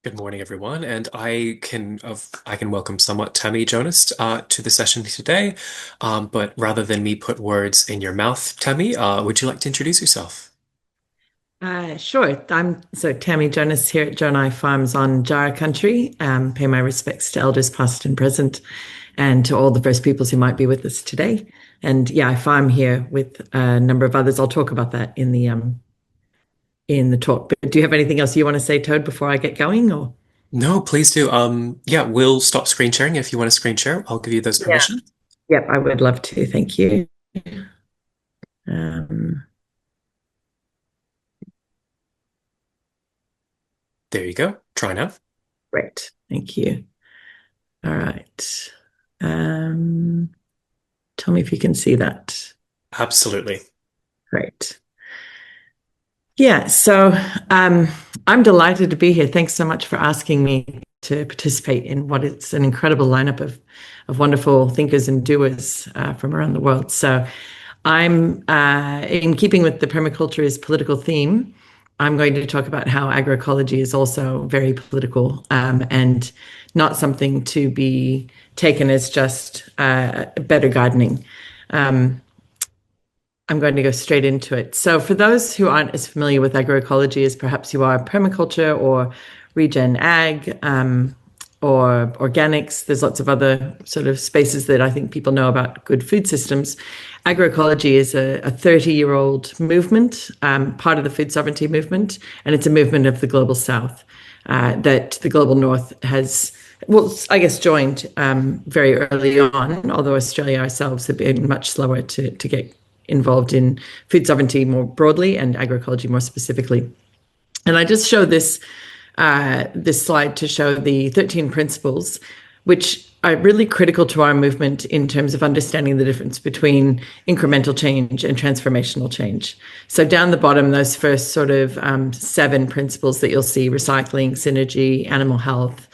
Good morning, everyone, and I can welcome somewhat Tammi Jonas to the session today. But rather than me put words in your mouth, Tammi, would you like to introduce yourself? Sure. I'm Tammi Jonas here at Jonai Farms on Jara country. Pay my respects to elders past and present, and to all the First Peoples who might be with us today. And yeah, I farm here with a number of others. I'll talk about that in the talk. But do you have anything else you want to say, Toad, before I get going? Or No, please do. Yeah, we'll stop screen sharing if you want to screen share. I'll give you those yeah, permission. yep, I would love to. Thank you. Um, There you go. Try now. Great. Thank you. All right. Um, Tell me if you can see that. Absolutely. Great. Yeah, so um, I'm delighted to be here. Thanks so much for asking me to participate in what is an incredible lineup of wonderful thinkers and doers from around the world. So I'm in keeping with the permaculture political theme. I'm going to talk about how agroecology is also very political and not something to be taken as just better gardening. Um, I'm going to go straight into it. So, for those who aren't as familiar with agroecology as perhaps you are, permaculture or regen ag or organics, there's lots of other sort of spaces that I think people know about good food systems. Agroecology is a 30-year-old movement, part of the food sovereignty movement, and it's a movement of the global south that the global north has, well, I guess, joined very early on, although Australia ourselves have been much slower to get involved in food sovereignty more broadly and agroecology more specifically. And I just show this slide to show the 13 principles, which are really critical to our movement in terms of understanding the difference between incremental change and transformational change. So down the bottom, those first sort of seven principles that you'll see: recycling, synergy, animal health,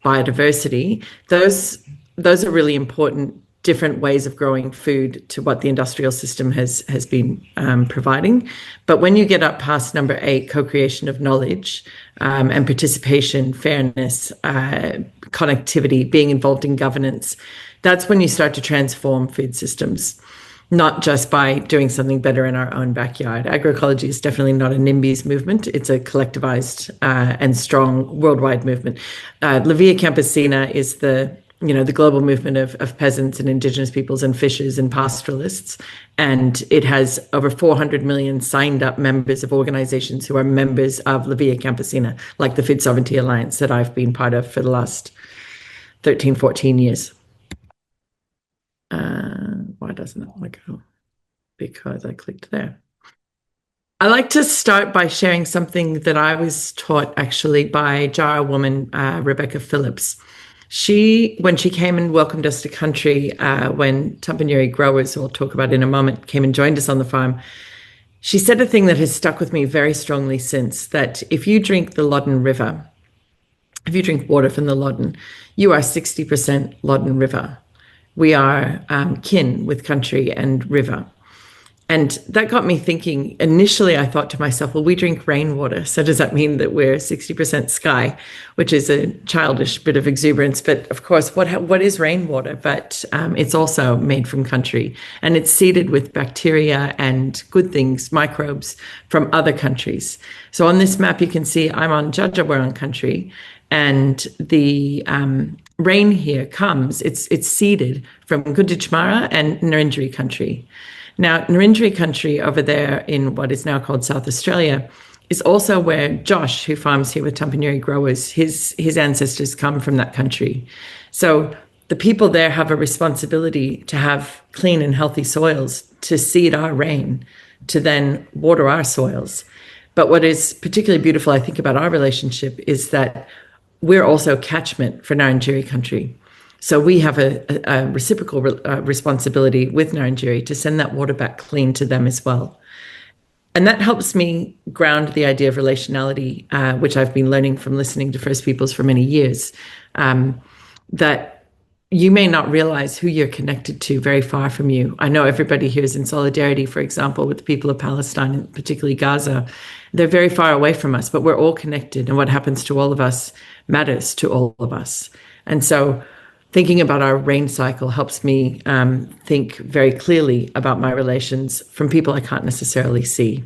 biodiversity. Those are really important different ways of growing food to what the industrial system has been providing. But when you get up past number 8, co-creation of knowledge and participation, fairness, connectivity, being involved in governance, that's when you start to transform food systems, not just by doing something better in our own backyard. Agroecology is definitely not a NIMBYs movement. It's a collectivized and strong worldwide movement. La Via Campesina is the global movement of peasants and indigenous peoples and fishers and pastoralists. And it has over 400 million signed up members of organizations who are members of La Via Campesina, like the Food Sovereignty Alliance that I've been part of for the last 13, 14 years. Why doesn't it want to go? Because I clicked there. I like to start by sharing something that I was taught actually by Jara woman, Rebecca Phillips. When she came and welcomed us to country, when Tampanyeri growers, who we'll talk about in a moment, came and joined us on the farm, she said a thing that has stuck with me very strongly since, that if you drink the Loddon River, if you drink water from the Loddon, you are 60% Loddon River. We are kin with country and river. And that got me thinking. Initially, I thought to myself, well, we drink rainwater. So does that mean that we're 60% sky, which is a childish bit of exuberance? But of course, what is rainwater? But it's also made from country, and it's seeded with bacteria and good things, microbes from other countries. So on this map, you can see I'm on Jajawaron country, and the rain here comes, it's seeded from Gunditjmara and Nurindjeri country. Now, Nurindjeri country over there in what is now called South Australia is also where Josh, who farms here with Tampanyeri growers, his ancestors come from that country. So the people there have a responsibility to have clean and healthy soils, to seed our rain, to then water our soils. But what is particularly beautiful, I think, about our relationship is that we're also catchment for Nurindjeri country. So we have a reciprocal responsibility with Nurindjeri to send that water back clean to them as well. And that helps me ground the idea of relationality, which I've been learning from listening to First Peoples for many years, that you may not realize who you're connected to very far from you. I know everybody here is in solidarity, for example, with the people of Palestine, and particularly Gaza. They're very far away from us, but we're all connected, and what happens to all of us matters to all of us. And so, thinking about our rain cycle helps me think very clearly about my relations from people I can't necessarily see.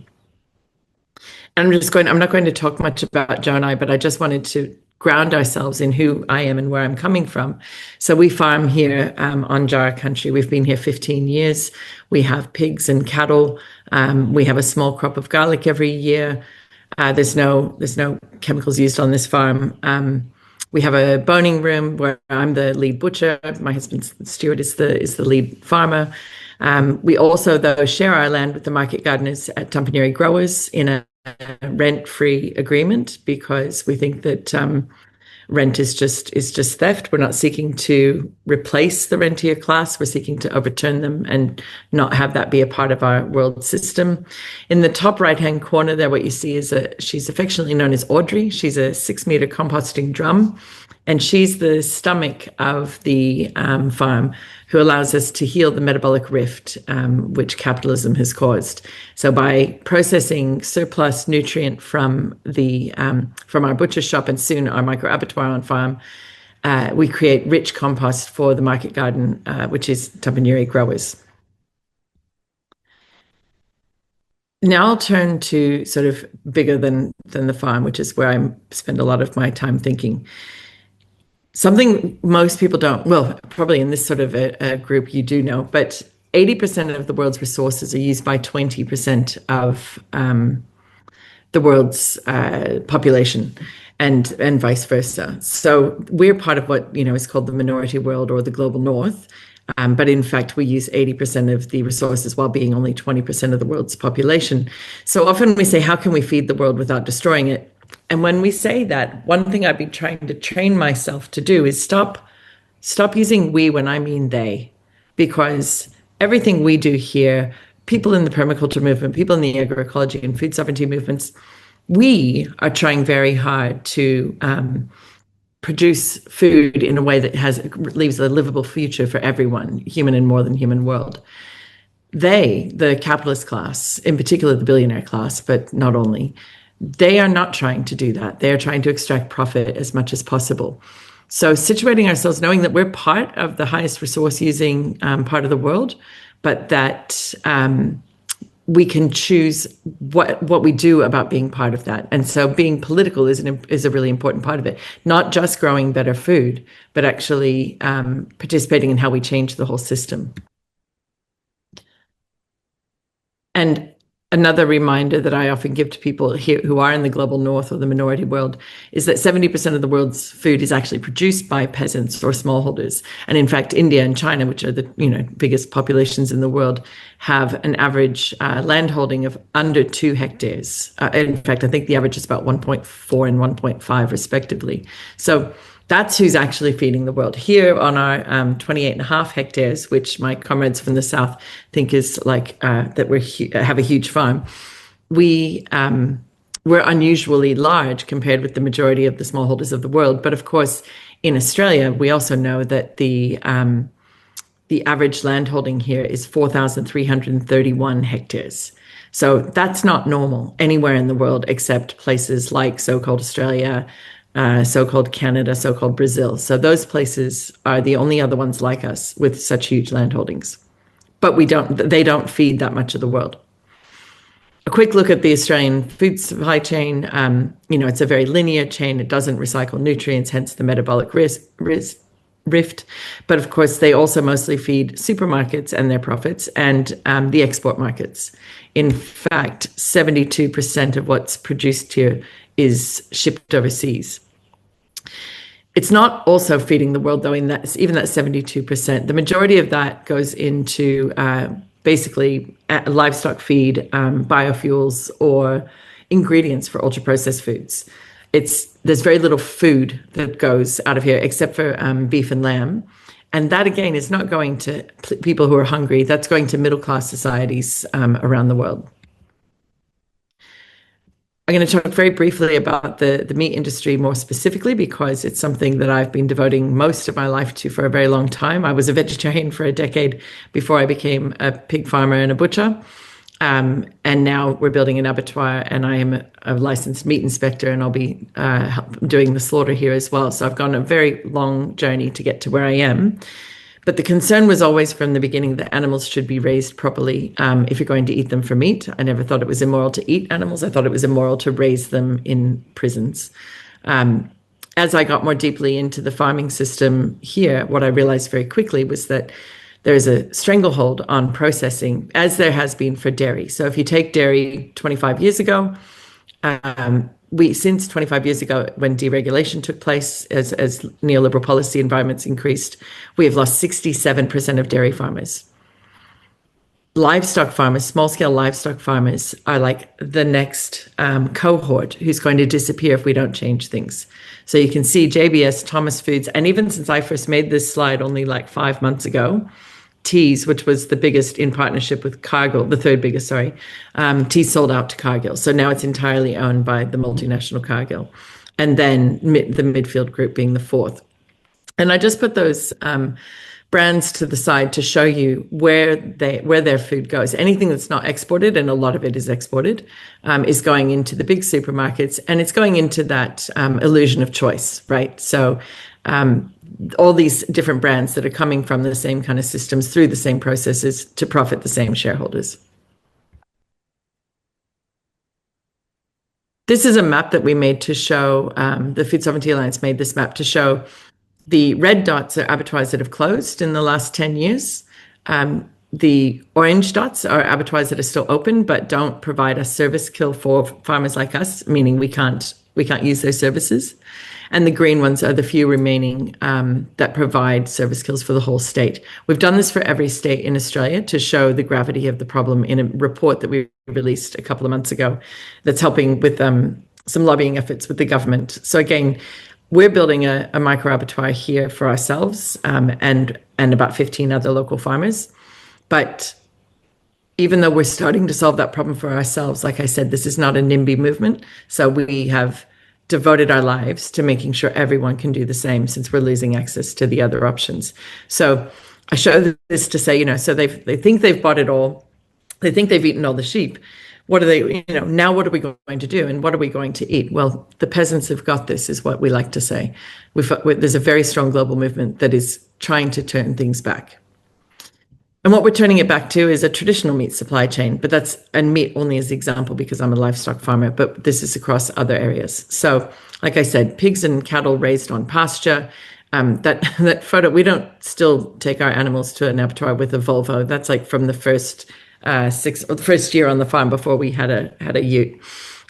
I'm not going to talk much about Joe and I, but I just wanted to ground ourselves in who I am and where I'm coming from. So we farm here on Jar country. We've been here 15 years. We have pigs and cattle. We have a small crop of garlic every year. There's no chemicals used on this farm. We have a boning room where I'm the lead butcher. My husband Stuart is the lead farmer. We also, though, share our land with the market gardeners at Tampi Growers in a rent-free agreement because we think that rent is just theft. We're not seeking to replace the rentier class. We're seeking to overturn them and not have that be a part of our world system. In the top right-hand corner there, what you see is she's affectionately known as Audrey. She's a 6-meter composting drum, and she's the stomach of the farm who allows us to heal the metabolic rift, which capitalism has caused. So by processing surplus nutrient from our butcher shop and soon our micro abattoir on farm, we create rich compost for the market garden, which is Tampi Growers. Now I'll turn to sort of bigger than the farm, which is where I spend a lot of my time thinking. Something most people don't, well, probably in this sort of a group you do know, but 80% of the world's resources are used by 20% of the world's population, and vice versa. So we're part of what is called the minority world or the global north. But in fact, we use 80% of the resources while being only 20% of the world's population. So often we say, how can we feed the world without destroying it? And when we say that, one thing I've been trying to train myself to do is stop using we when I mean they, because everything we do here, people in the permaculture movement, people in the agroecology and food sovereignty movements, we are trying very hard to produce food in a way that leaves a livable future for everyone, human and more than human world. They, the capitalist class, in particular the billionaire class, but not only, they are not trying to do that. They are trying to extract profit as much as possible. So situating ourselves, knowing that we're part of the highest resource using part of the world, but that we can choose what we do about being part of that. And so being political is a really important part of it. Not just growing better food, but actually participating in how we change the whole system. And another reminder that I often give to people here who are in the global north or the minority world is that 70% of the world's food is actually produced by peasants or smallholders. And in fact, India and China, which are the biggest populations in the world, have an average landholding of under 2 hectares. In fact, I think the average is about 1.4 and 1.5 respectively. So that's who's actually feeding the world. Here on our 28.5 hectares, which my comrades from the south think is like that we have a huge farm, we're unusually large compared with the majority of the smallholders of the world. But of course, in Australia, we also know that the average landholding here is 4,331 hectares. So that's not normal anywhere in the world except places like so-called Australia, so-called Canada, so-called Brazil. So those places are the only other ones like us with such huge landholdings. But they don't feed that much of the world. A quick look at the Australian food supply chain. It's a very linear chain. It doesn't recycle nutrients, hence the metabolic rift. But of course, they also mostly feed supermarkets and their profits and the export markets. In fact, 72% of what's produced here is shipped overseas. It's not also feeding the world, though, in that even that 72%. The majority of that goes into basically livestock feed, biofuels, or ingredients for ultra-processed foods. There's very little food that goes out of here except for beef and lamb. And that, again, is not going to people who are hungry. That's going to middle-class societies around the world. I'm going to talk very briefly about the meat industry more specifically because it's something that I've been devoting most of my life to for a very long time. I was a vegetarian for a decade before I became a pig farmer and a butcher. And now we're building an abattoir, and I am a licensed meat inspector, and I'll be doing the slaughter here as well. So I've gone a very long journey to get to where I am. But the concern was always from the beginning that animals should be raised properly if you're going to eat them for meat. I never thought it was immoral to eat animals. I thought it was immoral to raise them in prisons. As I got more deeply into the farming system here, what I realized very quickly was that there is a stranglehold on processing, as there has been for dairy. So if you take dairy 25 years ago, since 25 years ago, when deregulation took place, as neoliberal policy environments increased, we have lost 67% of dairy farmers. Livestock farmers, small-scale livestock farmers, are like the next cohort who's going to disappear if we don't change things. So you can see JBS, Thomas Foods, and even since I first made this slide only like 5 months ago, Tees, which was the biggest in partnership with Cargill, the third biggest, sorry, Tees sold out to Cargill. So now it's entirely owned by the multinational Cargill. And then the Midfield Group being the fourth. And I just put those brands to the side to show you where their food goes. Anything that's not exported, and a lot of it is exported, is going into the big supermarkets, and it's going into that illusion of choice, right? So all these different brands that are coming from the same kind of systems through the same processes to profit the same shareholders. This is a map that we made to show, the Food Sovereignty Alliance made this map to show the red dots are abattoirs that have closed in the last 10 years. The orange dots are abattoirs that are still open but don't provide a service kill for farmers like us, meaning we can't use their services. And the green ones are the few remaining that provide service kills for the whole state. We've done this for every state in Australia to show the gravity of the problem in a report that we released a couple of months ago that's helping with some lobbying efforts with the government. So again, we're building a micro abattoir here for ourselves and about 15 other local farmers. But even though we're starting to solve that problem for ourselves, like I said, this is not a NIMBY movement. So we have devoted our lives to making sure everyone can do the same, since we're losing access to the other options. So I show this to say, so they think they've bought it all. They think they've eaten all the sheep. What are they, now what are we going to do, and what are we going to eat? Well, the peasants have got this, is what we like to say. There's a very strong global movement that is trying to turn things back. And what we're turning it back to is a traditional meat supply chain, and meat only as the example because I'm a livestock farmer, but this is across other areas. So, like I said, pigs and cattle raised on pasture. That photo, we don't still take our animals to an abattoir with a Volvo. That's like from the first year on the farm before we had a ute.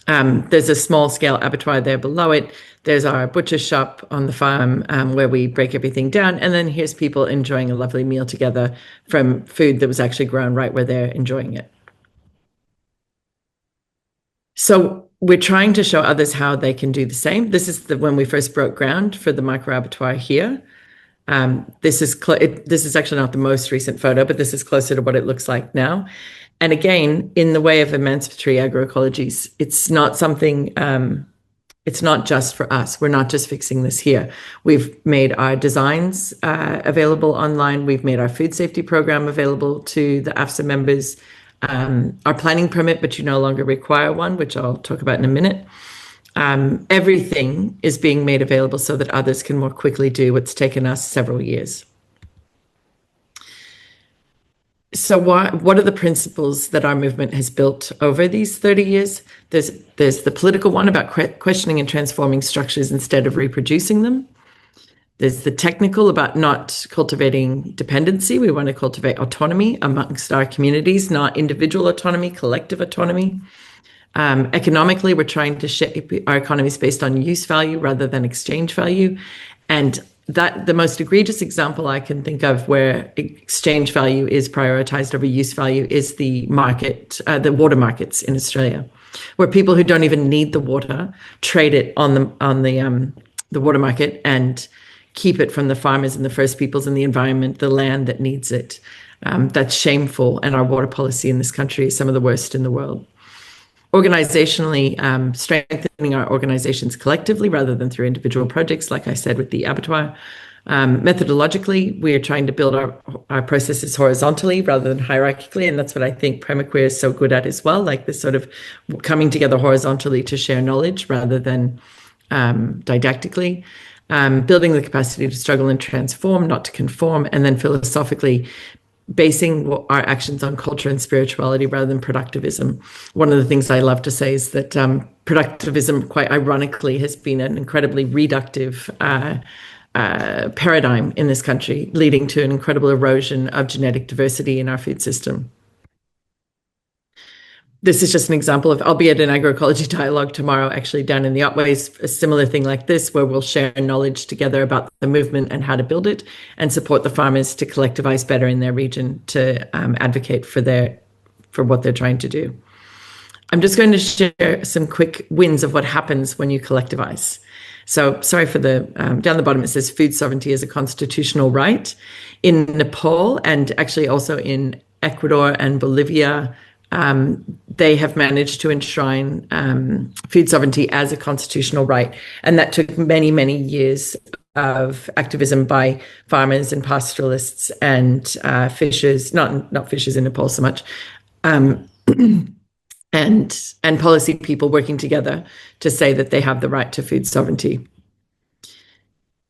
There's a small scale abattoir there below it. There's our butcher shop on the farm where we break everything down. And then here's people enjoying a lovely meal together from food that was actually grown right where they're enjoying it. So we're trying to show others how they can do the same. This is when we first broke ground for the micro abattoir here. This is actually not the most recent photo, but this is closer to what it looks like now. And again, in the way of emancipatory agroecologies, it's not something, it's not just for us. We're not just fixing this here. We've made our designs available online. We've made our food safety program available to the AFSA members. Our planning permit, but you no longer require one, which I'll talk about in a minute. Everything is being made available so that others can more quickly do what's taken us several years. So what are the principles that our movement has built over these 30 years? There's the political one about questioning and transforming structures instead of reproducing them. There's the technical about not cultivating dependency. We want to cultivate autonomy amongst our communities, not individual autonomy, collective autonomy. Economically, we're trying to shape our economies based on use value rather than exchange value. And that the most egregious example I can think of where exchange value is prioritized over use value is the water markets in Australia, where people who don't even need the water trade it on the water market and keep it from the farmers and the First Peoples and the environment, the land that needs it. That's shameful, and our water policy in this country is some of the worst in the world. organizationally strengthening our organizations collectively rather than through individual projects, like I said with the abattoir. Methodologically, we are trying to build our processes horizontally rather than hierarchically, and that's what I think permaqueer is so good at as well, like this sort of coming together horizontally to share knowledge rather than didactically. Building the capacity to struggle and transform, not to conform, and then philosophically basing our actions on culture and spirituality rather than productivism. One of the things I love to say is that productivism, quite ironically, has been an incredibly reductive paradigm in this country, leading to an incredible erosion of genetic diversity in our food system. This is just an example of, I'll be at an agroecology dialogue tomorrow, actually down in the Otways, a similar thing like this, where we'll share knowledge together about the movement and how to build it and support the farmers to collectivize better in their region to advocate for what they're trying to do. I'm just going to share some quick wins of what happens when you collectivize. So sorry for the, down the bottom it says food sovereignty is a constitutional right. In Nepal and actually also in Ecuador and Bolivia, they have managed to enshrine food sovereignty as a constitutional right. And that took many, many years of activism by farmers and pastoralists and fishers, not fishers in Nepal so much, and policy people working together to say that they have the right to food sovereignty.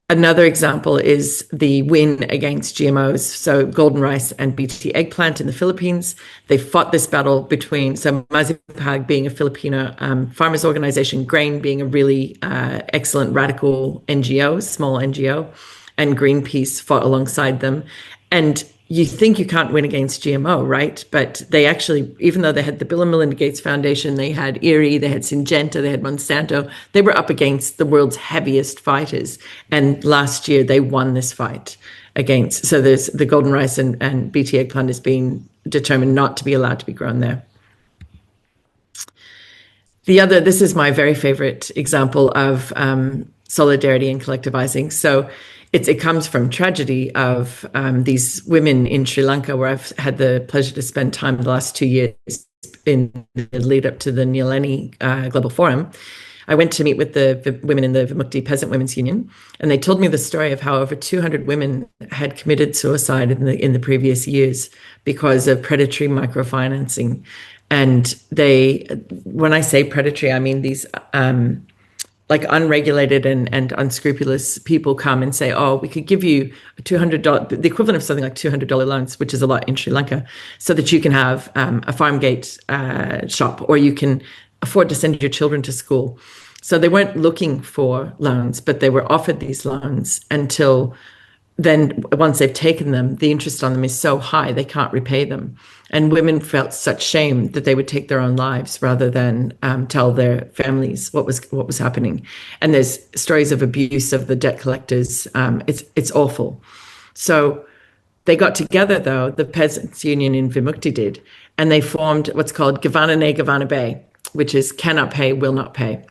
Another example is the win against GMOs, so golden rice and BT eggplant in the Philippines. They fought this battle between, so Mazipag being a Filipino farmers organization, Grain being a really excellent radical NGO, small NGO, and Greenpeace fought alongside them. And you think you can't win against GMO, right? But they actually, even though they had the Bill and Melinda Gates Foundation, they had Erie, they had Syngenta, they had Monsanto, they were up against the world's heaviest fighters. And last year they won this fight against, so there's the golden rice and BT eggplant is being determined not to be allowed to be grown there. This is my very favorite example of solidarity and collectivizing. So it comes from tragedy of these women in Sri Lanka, where I've had the pleasure to spend time the last 2 years in the lead up to the Nyaleni Global Forum. I went to meet with the women in the Vimukti Peasant Women's Union, and they told me the story of how over 200 women had committed suicide in the previous years because of predatory microfinancing. And when I say predatory, I mean these like unregulated and unscrupulous people come and say, oh, we could give you a $200, the equivalent of something like $200 loans, which is a lot in Sri Lanka, so that you can have a farm gate shop, or you can afford to send your children to school. So they weren't looking for loans, but they were offered these loans until then once they've taken them, the interest on them is so high, they can't repay them. And women felt such shame that they would take their own lives rather than tell their families what was happening. And there's stories of abuse of the debt collectors. It's awful. So they got together, though, the Peasants Union in Vimukti did, and they formed what's called Gavana Ne Gavana Bay, which is cannot pay, will not pay.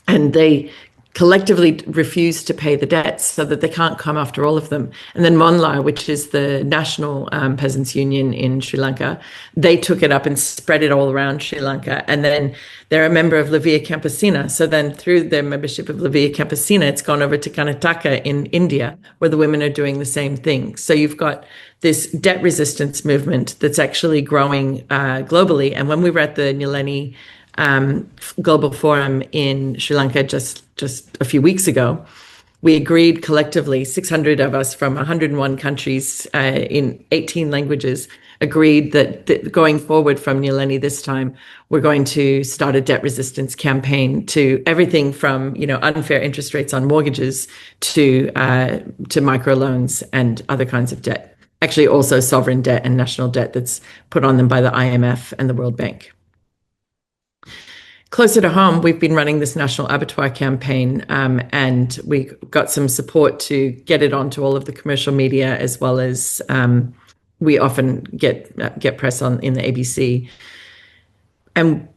And they collectively refuse to pay the debts so that they can't come after all of them. And then Monla, which is the national peasants union in Sri Lanka, they took it up and spread it all around Sri Lanka. And then they're a member of La Via Campesina. So then through their membership of La Via Campesina, it's gone over to Karnataka in India, where the women are doing the same thing. So you've got this debt resistance movement that's actually growing globally. And when we were at the Nyaleni Global Forum in Sri Lanka just a few weeks ago, we agreed collectively, 600 of us from 101 countries in 18 languages, agreed that going forward from Nyaleni this time, we're going to start a debt resistance campaign to everything from unfair interest rates on mortgages to microloans and other kinds of debt. Actually, also sovereign debt and national debt that's put on them by the IMF and the World Bank. Closer to home, we've been running this national abattoir campaign, and we got some support to get it onto all of the commercial media, as well as we often get press in the ABC. And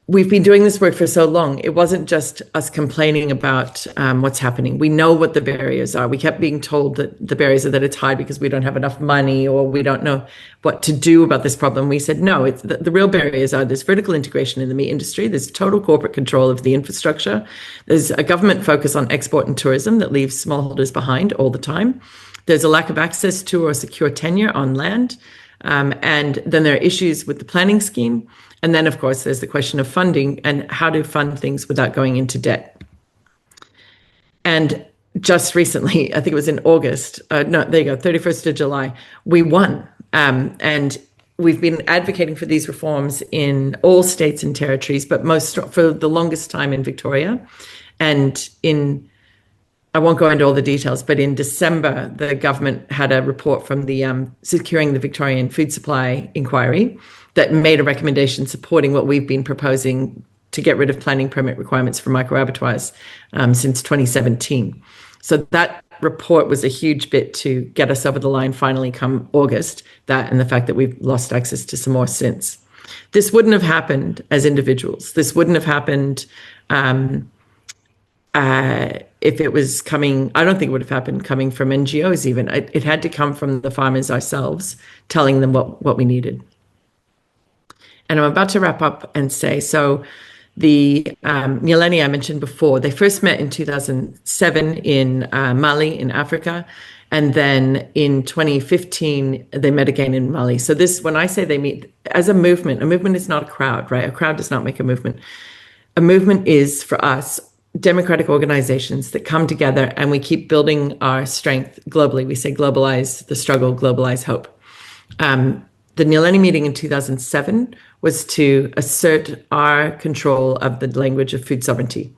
we've been doing this work for so long. It wasn't just us complaining about what's happening. We know what the barriers are. We kept being told that the barriers are that it's hard because we don't have enough money or we don't know what to do about this problem. We said, no, it's the real barriers are there's vertical integration in the meat industry, there's total corporate control of the infrastructure, there's a government focus on export and tourism that leaves smallholders behind all the time. There's a lack of access to or secure tenure on land. And then there are issues with the planning scheme. And then, of course, there's the question of funding and how to fund things without going into debt. And just recently, I think it was in August, no, there you go, 31st of July, we won. And we've been advocating for these reforms in all states and territories, but most for the longest time in Victoria. And I won't go into all the details, but in December, the government had a report from the Securing the Victorian Food Supply Inquiry that made a recommendation supporting what we've been proposing to get rid of planning permit requirements for micro abattoirs since 2017. So that report was a huge bit to get us over the line finally come August, that and the fact that we've lost access to some more since. This wouldn't have happened as individuals. This wouldn't have happened if it was coming, I don't think it would have happened coming from NGOs even. It had to come from the farmers ourselves, telling them what we needed. And I'm about to wrap up and say, so the Nyileni I mentioned before, they first met in 2007 in Mali in Africa. And then in 2015, they met again in Mali. So this, when I say they meet as a movement is not a crowd, right? A crowd does not make a movement. A movement is, for us, democratic organizations that come together and we keep building our strength globally. We say globalize the struggle, globalize hope. The Nyileni meeting in 2007 was to assert our control of the language of food sovereignty.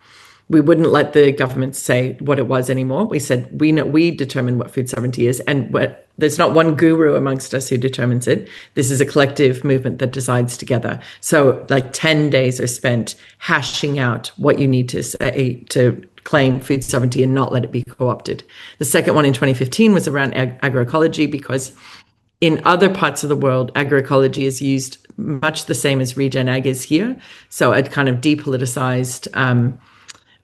We wouldn't let the government say what it was anymore. We said we determine what food sovereignty is, and there's not one guru amongst us who determines it. This is a collective movement that decides together. So like 10 days are spent hashing out what you need to say to claim food sovereignty and not let it be co-opted. The second one in 2015 was around agroecology, because in other parts of the world, agroecology is used much the same as regen ag is here. So a kind of depoliticized,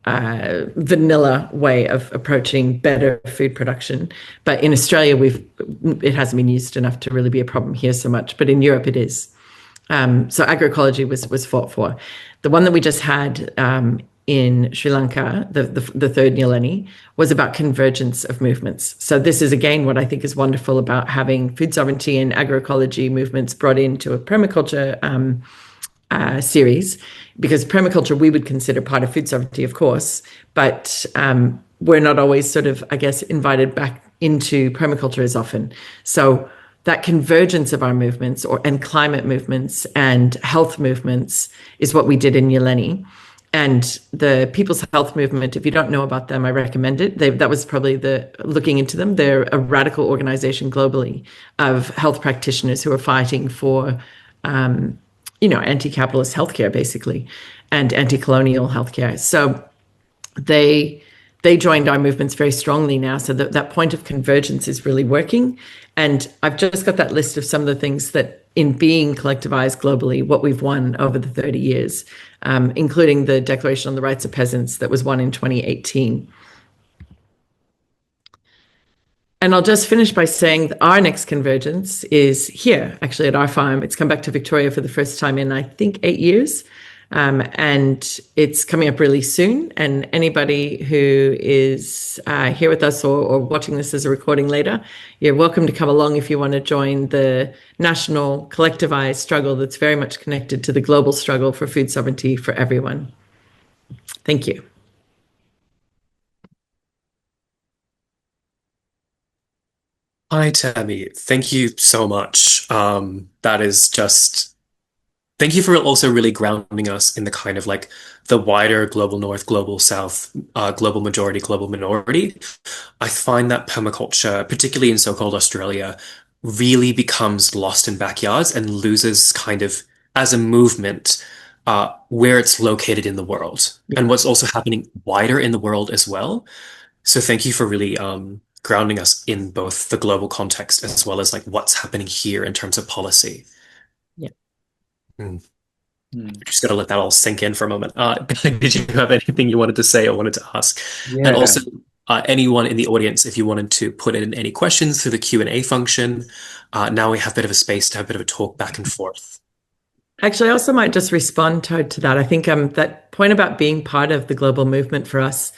vanilla way of approaching better food production. But in Australia, it hasn't been used enough to really be a problem here so much. But in Europe, it is. So agroecology was fought for. The one that we just had in Sri Lanka, the third Nyileni, was about convergence of movements. So this is, again, what I think is wonderful about having food sovereignty and agroecology movements brought into a permaculture series, because permaculture we would consider part of food sovereignty, of course, but we're not always sort of, I guess, invited back into permaculture as often. So that convergence of our movements and climate movements and health movements is what we did in Nyileni. And the People's Health Movement, if you don't know about them, I recommend it. That was probably looking into them. They're a radical organization globally of health practitioners who are fighting for, anti-capitalist healthcare, basically, and anti-colonial healthcare. So they joined our movements very strongly now. So that point of convergence is really working. And I've just got that list of some of the things that, in being collectivized globally, what we've won over the 30 years, including the Declaration on the Rights of Peasants that was won in 2018. And I'll just finish by saying that our next convergence is here, actually, at our farm. It's come back to Victoria for the first time in, I think, 8 years. And it's coming up really soon. And anybody who is here with us or watching this as a recording later, you're welcome to come along if you want to join the national collectivized struggle that's very much connected to the global struggle for food sovereignty for everyone. Thank you. Hi, Tammy. Thank you so much. That is just Thank you for also really grounding us in the kind of like the wider global north, global south, global majority, global minority. I find that permaculture, particularly in so-called Australia, really becomes lost in backyards and loses kind of as a movement where it's located in the world Yeah. and what's also happening wider in the world as well. So thank you for really grounding us in both the global context as well as like what's happening here in terms of policy. Yeah. Mm. Mm. Just got to let that all sink in for a moment. Did you have anything you wanted to say or wanted to ask? And Yeah. also, anyone in the audience, if you wanted to put in any questions through the Q&A function, now we have a bit of a space to have a bit of a talk back and forth. Actually, I also might just respond to that. I think that point about being part of the global movement for us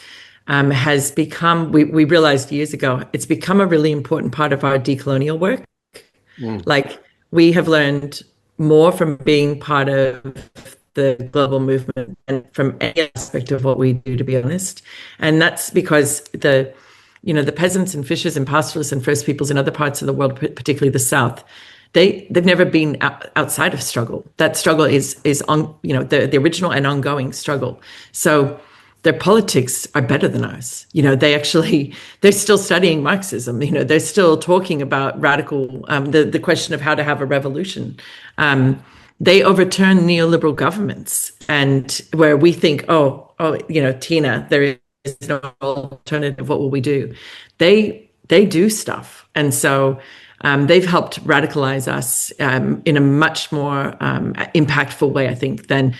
has become, we realized years ago, it's become a really important part of our decolonial work. Mm, Like we have learned more from being part of the global movement and from any aspect of what we do, to be honest. And that's because the peasants and fishers and pastoralists and First Peoples in other parts of the world, particularly the South, they've never been outside of struggle. That struggle is on, the original and ongoing struggle. So their politics are better than ours. They're still studying Marxism. They're still talking about radical, the question of how to have a revolution. They overturn neoliberal governments, and where we think, Tina, there is no alternative. What will we do? They do stuff, and so they've helped radicalize us in a much more impactful way, I think, than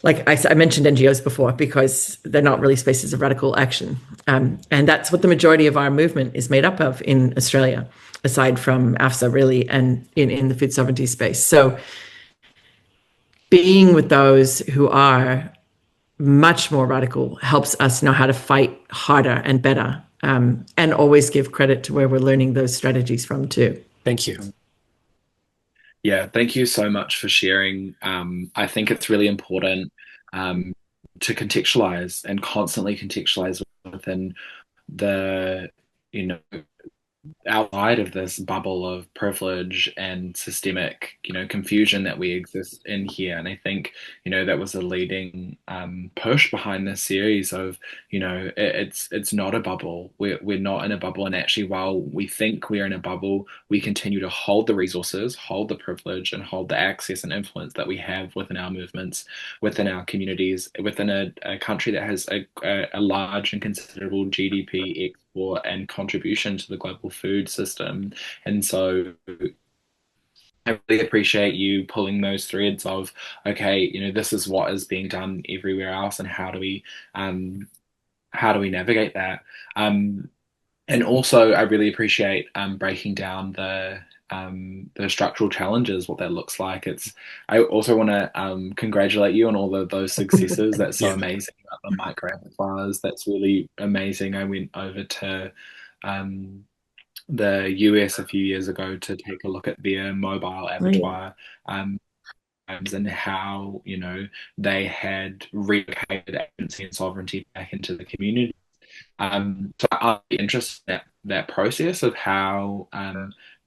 like I mentioned NGOs before because they're not really spaces of radical action. And that's what the majority of our movement is made up of in Australia, aside from AFSA, really, and in the food sovereignty space. So being with those who are much more radical helps us know how to fight harder and better, and always give credit to where we're learning those strategies from, too. thank you. Yeah, thank you so much for sharing. I think it's really important to contextualize and constantly contextualize within the, you know, outside of this bubble of privilege and systemic, confusion that we exist in here. And I think, that was a leading push behind this series of, it's not a bubble. We're not in a bubble. And actually, while we think we're in a bubble, we continue to hold the resources, hold the privilege, and hold the access and influence that we have within our movements, within our communities, within a country that has a large and considerable GDP export and contribution to the global food system. And so I really appreciate you pulling those threads of, okay, this is what is being done everywhere else, and how do we navigate that? Um, and also, I really appreciate breaking down the structural challenges, what that looks like. I also want to congratulate you on all of those successes. That's so Yeah. amazing about the micro abattoirs. That's really amazing. I went over to um, the US a few years ago to take a look at their mobile Right. abattoir. And how they had relocated agency and sovereignty back into the community. So I'd be interested in that process of how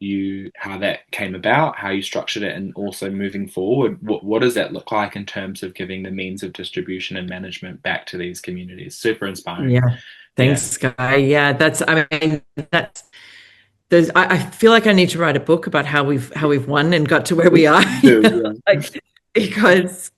that came about, how you structured it, and also moving forward, what does that look like in terms of giving the means of distribution and management back to these communities? Super inspiring. Yeah. Yeah. Thanks, Sky. Yeah, that's I feel like I need to write a book about how we've won and got to where we are. Do, Like because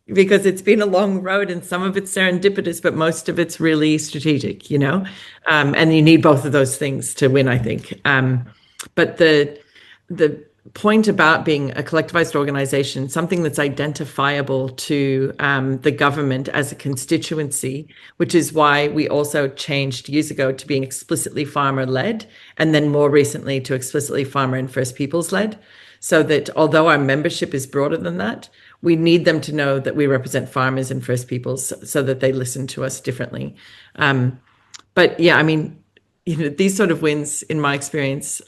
it's been a long road and some of it's serendipitous, but most of it's really strategic. And you need both of those things to win, I think. But the point about being a collectivized organization, something that's identifiable to the government as a constituency, which is why we also changed years ago to being explicitly farmer led, and then more recently to explicitly farmer and First Peoples led. So that although our membership is broader than that, we need them to know that we represent farmers and First Peoples so that they listen to us differently. But yeah, I mean, these sort of wins, in my experience,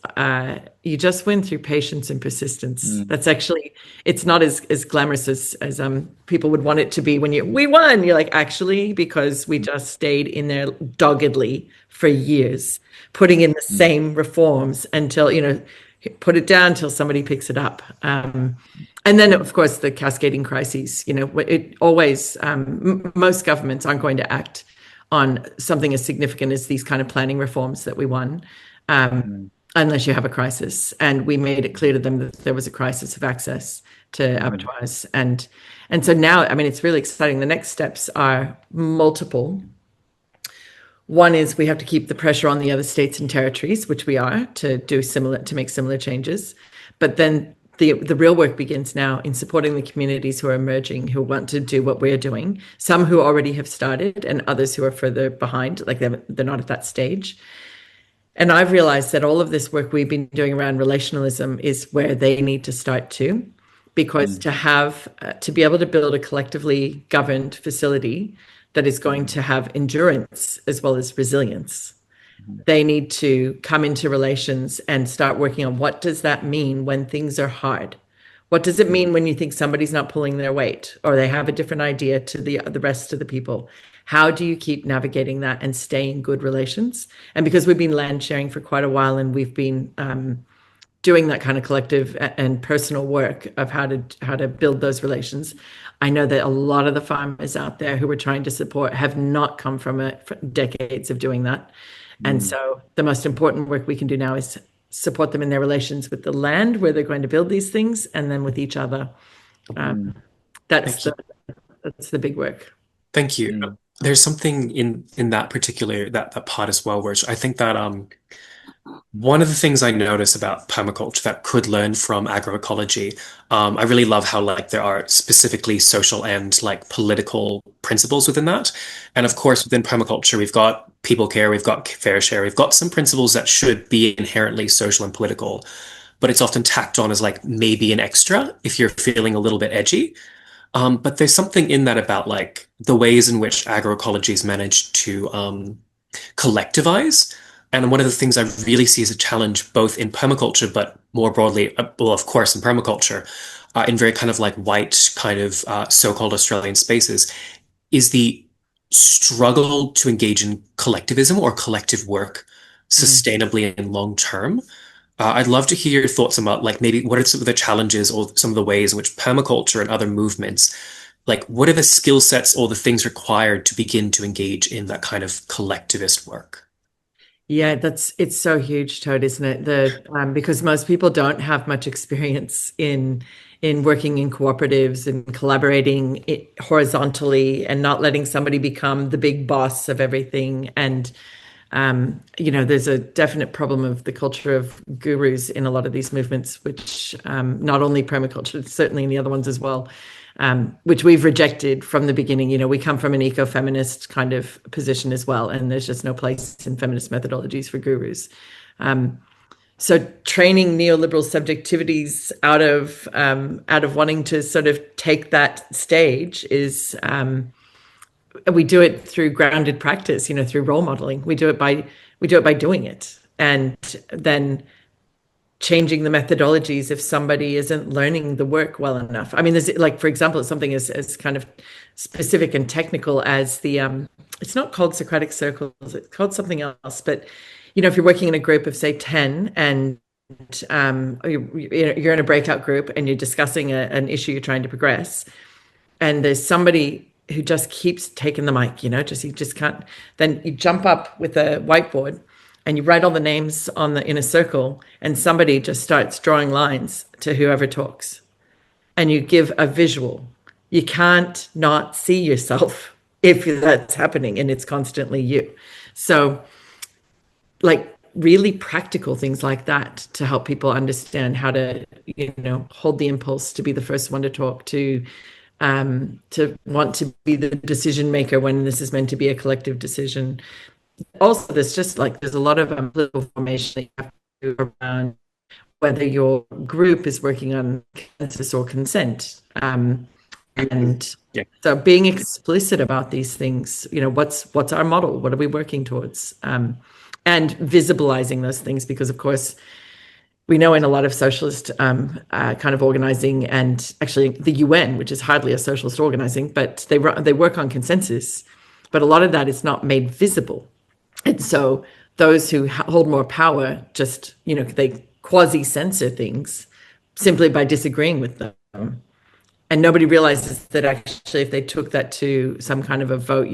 you just win through patience and persistence. mm, That's actually, it's not as glamorous as people would want it to be when we won. You're like, actually, because we just stayed in there doggedly for years, putting in the mm, same reforms until, put it down until somebody picks it up. And then, of course, the cascading crises, it always, most governments aren't going to act on something as significant as these kind of planning reforms that we won, mm, unless you have a crisis. And we made it clear to them that there was a crisis of access to mm, abattoirs. And so now, I mean, it's really exciting. The next steps are multiple. One is we have to keep the pressure on the other states and territories, which we are, to make similar changes. But then the real work begins now in supporting the communities who are emerging, who want to do what we're doing. Some who already have started, and others who are further behind, like they're not at that stage. And I've realized that all of this work we've been doing around relationalism is where they need to start too, because Mm, to be able to build a collectively governed facility that is going to have endurance as well as resilience, mhm, they need to come into relations and start working on what does that mean when things are hard? What does it mean when you think somebody's not pulling their weight or they have a different idea to the rest of the people? How do you keep navigating that and stay in good relations? And because we've been land sharing for quite a while and we've been doing that kind of collective and personal work of how to build those relations, I know that a lot of the farmers out there who we're trying to support have not come from decades of doing that. And mm, so the most important work we can do now is support them in their relations with the land where they're going to build these things, and then with each other. Um, mm, that's Thank you. the big work. Thank you. mm, There's something in that particular that part as well, which I think that one of the things I notice about permaculture that could learn from agroecology, I really love how like there are specifically social and like political principles within that. And of course, within permaculture, we've got people care, we've got fair share, we've got some principles that should be inherently social and political, but it's often tacked on as like maybe an extra if you're feeling a little bit edgy. But there's something in that about like the ways in which agroecology has managed to collectivize. And one of the things I really see as a challenge, both in permaculture, but more broadly, well, of course, in permaculture, in very kind of like white, kind of so-called Australian spaces, is the struggle to engage in collectivism or collective work Mm. sustainably and long term. I'd love to hear your thoughts about like maybe what are some of the challenges or some of the ways in which permaculture and other movements, like what are the skill sets or the things required to begin to engage in that kind of collectivist work? Yeah, it's so huge, Toad, isn't it? Because most people don't have much experience in working in cooperatives and collaborating horizontally and not letting somebody become the big boss of everything. And there's a definite problem of the culture of gurus in a lot of these movements, which not only permaculture, certainly in the other ones as well, which we've rejected from the beginning. We come from an eco-feminist kind of position as well, and there's just no place in feminist methodologies for gurus. So training neoliberal subjectivities out of wanting to sort of take that stage is we do it through grounded practice, through role modeling. We do it by doing it, and then changing the methodologies if somebody isn't learning the work well enough. I mean, there's like, for example, something as kind of specific and technical as it's not called Socratic circles, it's called something else. But, if you're working in a group of, say, 10 and you're in a breakout group and you're discussing an issue you're trying to progress, and there's somebody who just keeps taking the mic, you just can't, then you jump up with a whiteboard and you write all the names in a circle, and somebody just starts drawing lines to whoever talks, and you give a visual. You can't not see yourself if that's happening and it's constantly you. So, like, really practical things like that to help people understand how to, hold the impulse to be the first one to talk, to want to be the decision maker when this is meant to be a collective decision. Also, there's a lot of political formation that you have to do around whether your group is working on consensus or consent. And Yeah, so being explicit about these things, what's our model? What are we working towards? And visibilizing those things, because of course we know in a lot of socialist kind of organizing, and actually the UN, which is hardly a socialist organizing, but they work on consensus, but a lot of that is not made visible. And so those who hold more power just, they quasi censor things simply by disagreeing with them. And nobody realizes that actually, if they took that to some kind of a vote,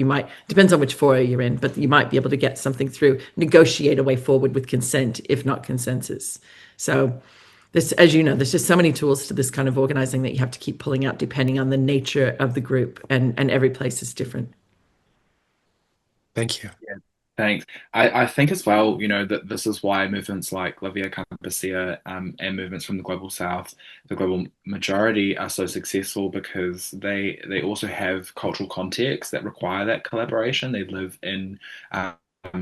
depends on which fora you're in, but you might be able to get something through, negotiate a way forward with consent, if not consensus. So as you know, there's just so many tools to this kind of organizing that you have to keep pulling out depending on the nature of the group, and every place is different. thank you. yeah. Thanks. I think as well, that this is why movements like Livia Campesina and movements from the global south, the global majority, are so successful because they also have cultural contexts that require that collaboration. They live in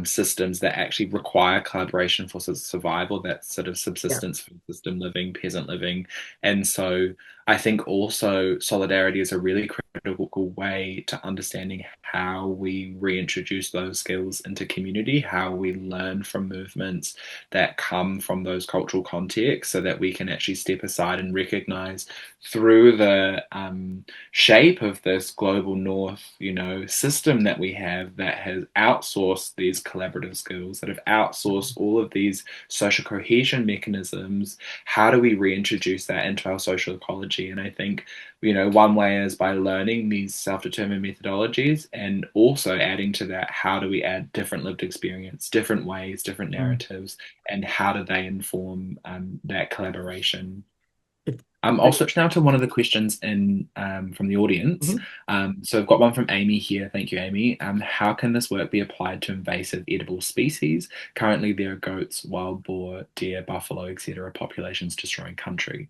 systems that actually require collaboration for survival, that sort of Yeah. subsistence food system living, peasant living. And so I think also solidarity is a really critical way to understanding how we reintroduce those skills into community, how we learn from movements that come from those cultural contexts so that we can actually step aside and recognize through the shape of this global north, system that we have that has outsourced these collaborative skills, that have outsourced all of these social cohesion mechanisms. How do we reintroduce that into our social ecology? And I think, one way is by learning these self-determined methodologies, and also adding to that, how do we add different lived experience, different ways, different Mm. narratives, and how do they inform that collaboration? It- I'll it- switch now to one of the questions in from the audience. mhm. So I've got one from Amy here. Thank you, Amy. How can this work be applied to invasive edible species? Currently, there are goats, wild boar, deer, buffalo, etc. populations destroying country.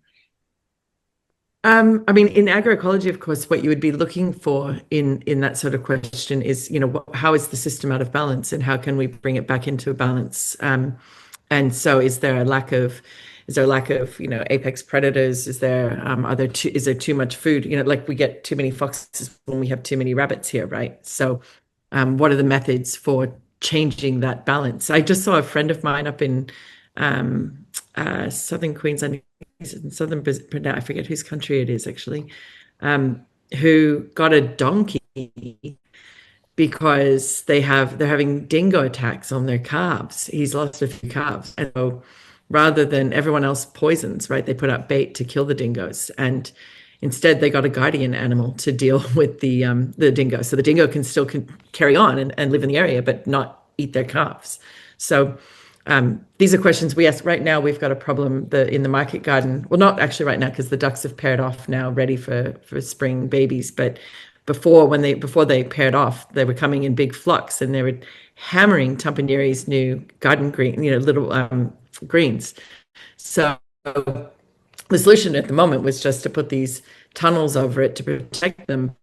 I mean, in agroecology, of course, what you would be looking for in that sort of question is, how is the system out of balance, and how can we bring it back into a balance? And so, is there a lack of, apex predators? Is there too much food? Like we get too many foxes when we have too many rabbits here, right? So, what are the methods for changing that balance? I just saw a friend of mine up in um, southern Queensland, he's in southern Brisbane, I forget whose country it is actually, um, who got a donkey because they're having dingo attacks on their calves. He's lost a few calves, and so rather than everyone else poisons, right? They put out bait to kill the dingoes, and instead they got a guardian animal to deal with the dingo. So the dingo can carry on and live in the area, but not eat their calves. So these are questions we ask right now. We've got a problem in the market garden. Well, not actually right now because the ducks have paired off now, ready for spring babies. But before they paired off, they were coming in big flocks and they were hammering Tampanieri's new garden green, little greens. So the solution at the moment was just to put these tunnels over it to protect them.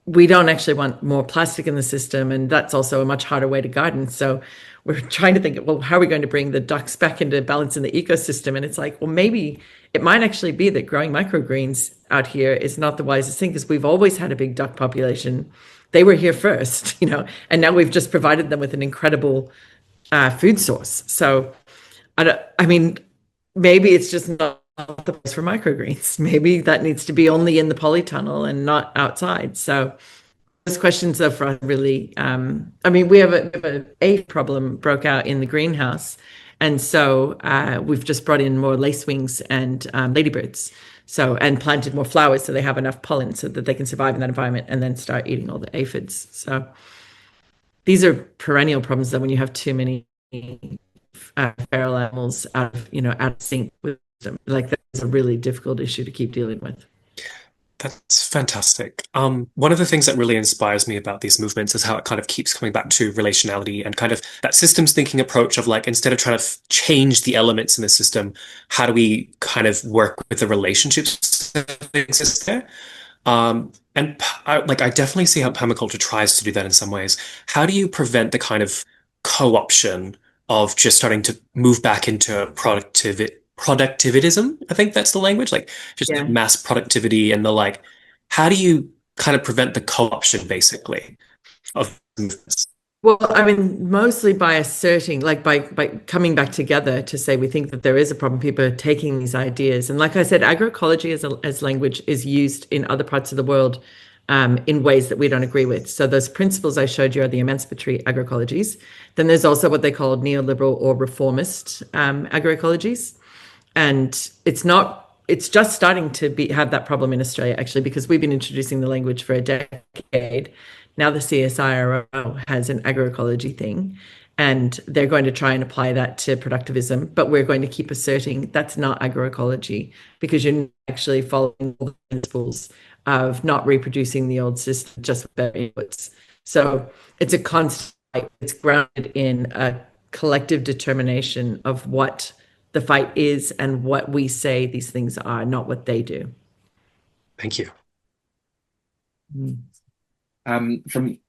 We don't actually want more plastic in the system, and that's also a much harder way to garden. So we're trying to think, well, how are we going to bring the ducks back into balance in the ecosystem? And it's like, well, maybe it might actually be that growing microgreens out here is not the wisest thing because we've always had a big duck population. They were here first, and now we've just provided them with an incredible food source. So I mean, maybe it's just not the place for microgreens. Maybe that needs to be only in the polytunnel and not outside. So those questions are for us really. I mean, we have a problem broke out in the greenhouse, and so we've just brought in more lacewings and ladybirds. So and planted more flowers so they have enough pollen so that they can survive in that environment and then start eating all the aphids. So these are perennial problems that when you have too many feral animals out of sync with them, like that's a really difficult issue to keep dealing with. That's fantastic. One of the things that really inspires me about these movements is how it kind of keeps coming back to relationality and kind of that systems thinking approach of like, instead of trying to change the elements in the system, how do we kind of work with the relationships that exist there? I definitely see how permaculture tries to do that in some ways. How do you prevent the kind of co-option of just starting to move back into productivitism? I think that's the language, like just Yeah. mass productivity and the like. How do you kind of prevent the co-option basically of movements? Well, I mean, mostly by asserting, like by coming back together to say we think that there is a problem. People are taking these ideas, and like I said, agroecology as language is used in other parts of the world in ways that we don't agree with. So those principles I showed you are the emancipatory agroecologies. Then there's also what they call neoliberal or reformist agroecologies, and it's just starting to have that problem in Australia actually because we've been introducing the language for a decade. Now the CSIRO has an agroecology thing, and they're going to try and apply that to productivism, but we're going to keep asserting that's not agroecology because you're not actually following all the principles of not reproducing the old system just with better inputs. So it's a constant it's grounded in a collective determination of what the fight is and what we say these things are, not what they do. Thank you. Mm.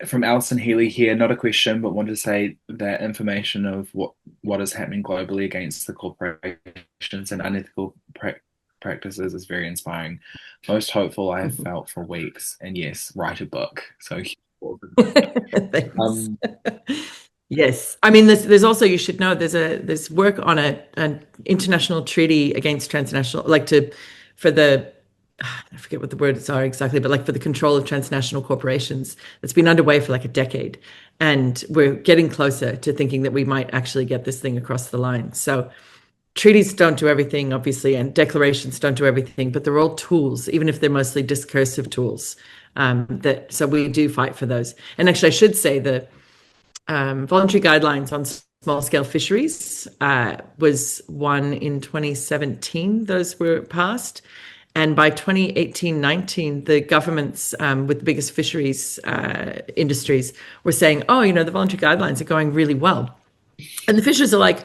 From Alison Healy here, not a question, but wanted to say that information of what is happening globally against the corporations and unethical practices is very inspiring. Most hopeful I have felt for weeks, and yes, write a book. So, Thanks. um, Yes, I mean there's also, you should know, there's work on an international treaty against transnational, like to for the I forget what the words are exactly, but like for the control of transnational corporations that's been underway for like a decade, and we're getting closer to thinking that we might actually get this thing across the line. So treaties don't do everything, obviously, and declarations don't do everything, but they're all tools, even if they're mostly discursive tools. That so we do fight for those. And actually, I should say that voluntary guidelines on small scale fisheries was one in 2017. Those were passed. And by 2018-19, the governments with the biggest fisheries industries were saying, oh, you know, the voluntary guidelines are going really well. And the fishers are like,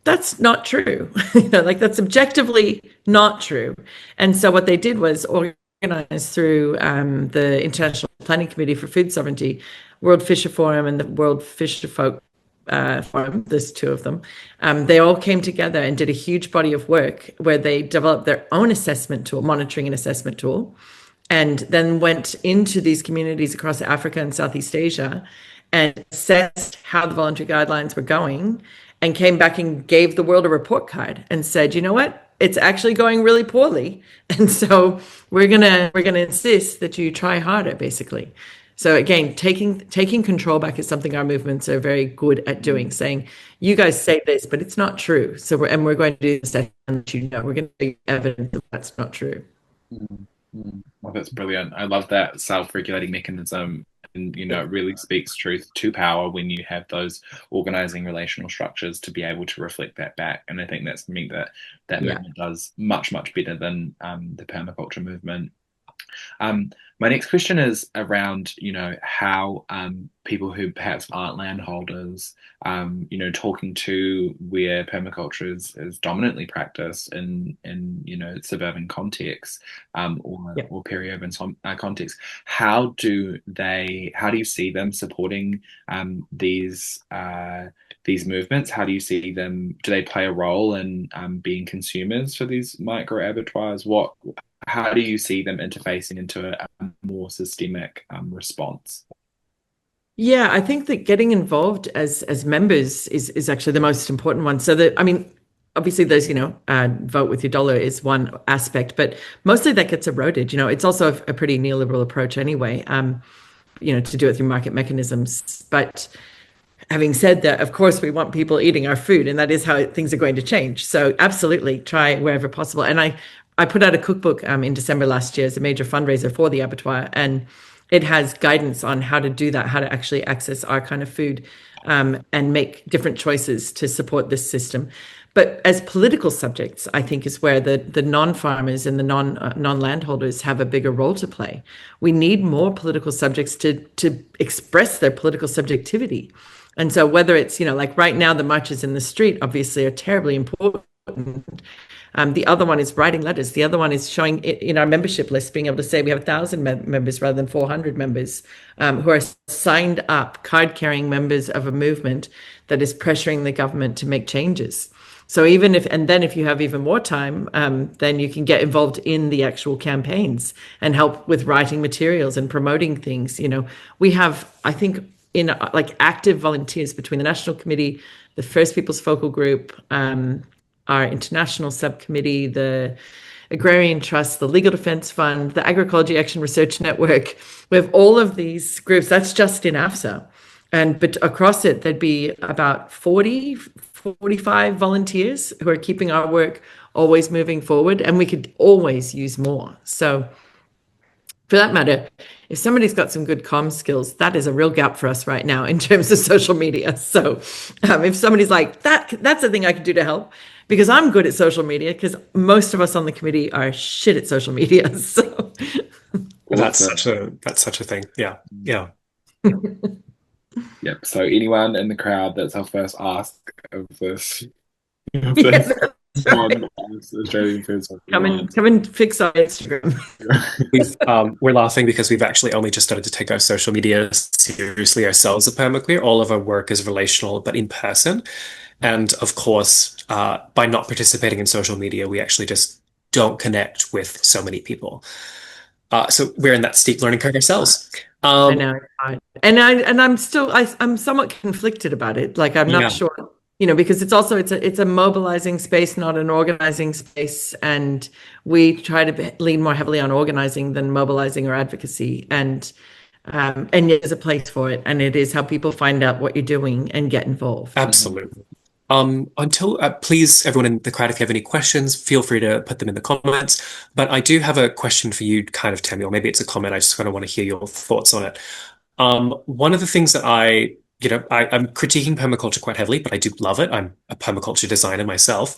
that's not true. You know, like that's objectively not true. And so what they did was organize through the International Planning Committee for Food Sovereignty, World Fisher Forum, and the World Fisher Folk Forum. There's two of them. They all came together and did a huge body of work where they developed their own assessment tool, monitoring and assessment tool, and then went into these communities across Africa and Southeast Asia and assessed how the voluntary guidelines were going, and came back and gave the world a report card and said, you know what? It's actually going really poorly. And so we're gonna insist that you try harder, basically. So again, taking control back is something our movements are very good at doing, saying, you guys say this, but it's not true. So we're going to do this and let you know. We're going to do evidence that that's not true. Well, that's brilliant. I love that self-regulating mechanism. And, you know, it really speaks truth to power when you have those organizing relational structures to be able to reflect that back. And I think that's something that movement does much, much better than the permaculture movement. My next question is around, you know, how people who perhaps aren't landholders, you know, talking to where permaculture is dominantly practiced in you know, suburban contexts, or peri-urban contexts. How do you see them supporting these movements? How do you see them? Do they play a role in being consumers for these micro abattoirs? How do you see them interfacing into a more systemic response? Yeah, I think that getting involved as members is actually the most important one. So that, I mean, obviously there's, you know, vote with your dollar is one aspect, but mostly that gets eroded. You know, it's also a pretty neoliberal approach anyway, you know, to do it through market mechanisms. But having said that, of course, we want people eating our food, and that is how things are going to change. So absolutely try wherever possible. And I put out a cookbook in December last year as a major fundraiser for the abattoir, and it has guidance on how to do that, how to actually access our kind of food, and make different choices to support this system. But as political subjects, I think is where the non-farmers and the non-landholders have a bigger role to play. We need more political subjects to express their political subjectivity. And so whether it's, you know, like right now, the marches in the street obviously are terribly important. The other one is writing letters. The other one is showing it in our membership list, being able to say we have 1,000 members rather than 400 members who are signed up, card-carrying members of a movement that is pressuring the government to make changes. So even if, and then if you have even more time, then you can get involved in the actual campaigns and help with writing materials and promoting things. You know, we have, I think, in like active volunteers between the National Committee, the First Peoples Focal Group, our international subcommittee, the Agrarian Trust, the Legal Defense Fund, the Agroecology Action Research Network. We have all of these groups. That's just in AFSA. But across it, there'd be about 45 volunteers who are keeping our work always moving forward. And we could always use more. So for that matter, if somebody's got some good comm skills, that is a real gap for us right now in terms of social media. So if somebody's like, that's the thing I could do to help, because I'm good at social media, because most of us on the committee are shit at social media. So That's such a thing. Yeah. Yeah. Yep. So anyone in the crowd, that's our first ask of this of Yeah, this that's right. one Australian Food Safety Come Alliance. and fix our Instagram. We're laughing because we've actually only just started to take our social media seriously ourselves at Permaqueer. All of our work is relational, but in person. And of course, by not participating in social media, we actually just don't connect with so many people. So we're in that steep learning curve ourselves. I Um, know, I'm somewhat conflicted about it. Like I'm not yeah, sure, because it's a mobilizing space, not an organizing space, and we try to lean more heavily on organizing than mobilizing or advocacy. And there's a place for it, and it is how people find out what you're doing and get involved. absolutely. Until please, everyone in the crowd, if you have any questions, feel free to put them in the comments. But I do have a question for you, kind of, Tammy, or maybe it's a comment. I just kind of want to hear your thoughts on it. One of the things that I'm critiquing permaculture quite heavily, but I do love it. I'm a permaculture designer myself.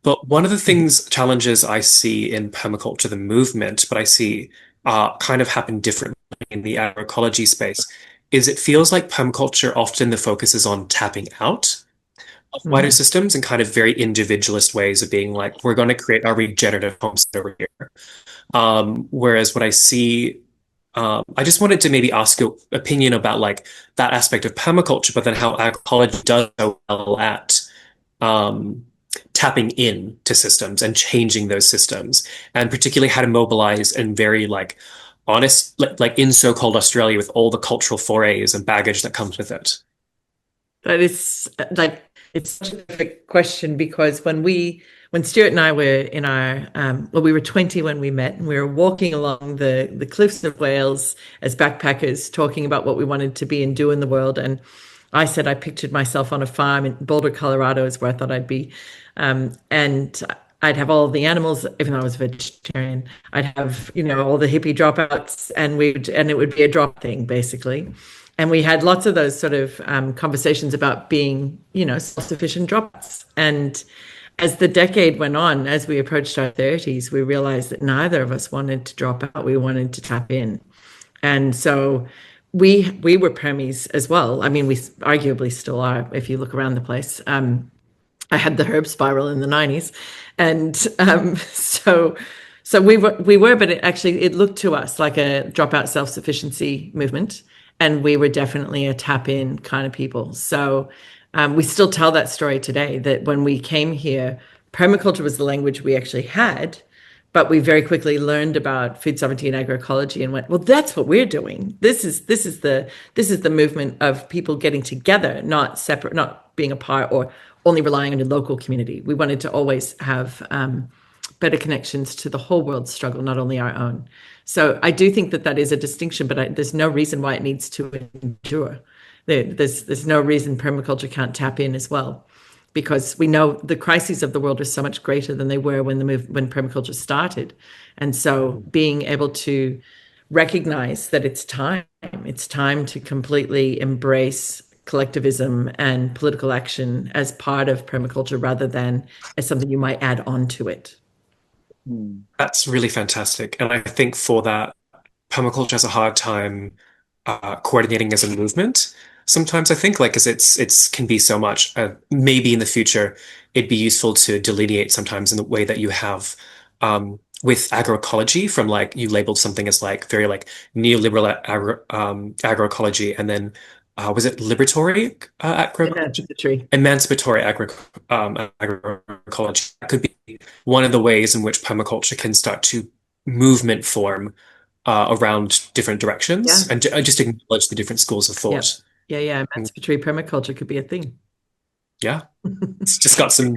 But one of the challenges I see in permaculture, the movement, but I see kind of happen differently in the agroecology space, is it feels like permaculture often the focus is on tapping out of wider Mm. systems and kind of very individualist ways of being like, we're going to create our regenerative homes over here. Whereas what I see, I just wanted to maybe ask your opinion about like that aspect of permaculture, but then how agroecology does so well at um, tapping in to systems and changing those systems, and particularly how to mobilize and very like honest, like in so-called Australia with all the cultural forays and baggage that comes with it. That is like it's such a perfect question because when Stuart and I were in our we were 20 when we met and we were walking along the cliffs of Wales as backpackers talking about what we wanted to be and do in the world. And I said I pictured myself on a farm in Boulder, Colorado is where I thought I'd be. And I'd have all the animals, even though I was vegetarian. I'd have, all the hippie dropouts, and it would be a drop thing basically. And we had lots of those sort of conversations about being, self-sufficient dropouts. And as the decade went on, as we approached our 30s, we realized that neither of us wanted to drop out. We wanted to tap in. And so we were premies as well. I mean, we arguably still are if you look around the place. I had the herb spiral in the 90s. And so we were, but it looked to us like a dropout self-sufficiency movement. And we were definitely a tap in kind of people. So we still tell that story today that when we came here, permaculture was the language we actually had, but we very quickly learned about food sovereignty and agroecology and went, well, that's what we're doing. This is the movement of people getting together, not separate, not being apart or only relying on your local community. We wanted to always have better connections to the whole world's struggle, not only our own. So I do think that is a distinction, but there's no reason why it needs to endure. There's no reason permaculture can't tap in as well, because we know the crises of the world are so much greater than they were when permaculture started, and so being able to recognize that it's time to completely embrace collectivism and political action as part of permaculture rather than as something you might add on to it. That's really fantastic. And I think for that, permaculture has a hard time coordinating as a movement. Sometimes I think like because it's can be so much. Maybe in the future it'd be useful to delineate sometimes in the way that you have with agroecology from like you labeled something as like very like neoliberal agroecology and then was it liberatory agroecology? Emancipatory. Emancipatory agroecology. That could be one of the ways in which permaculture can start to movement form around different directions Yeah. and just acknowledge the different schools of Yeah. thought. Yeah. Mm, Emancipatory permaculture could be a thing. yeah, it's just got some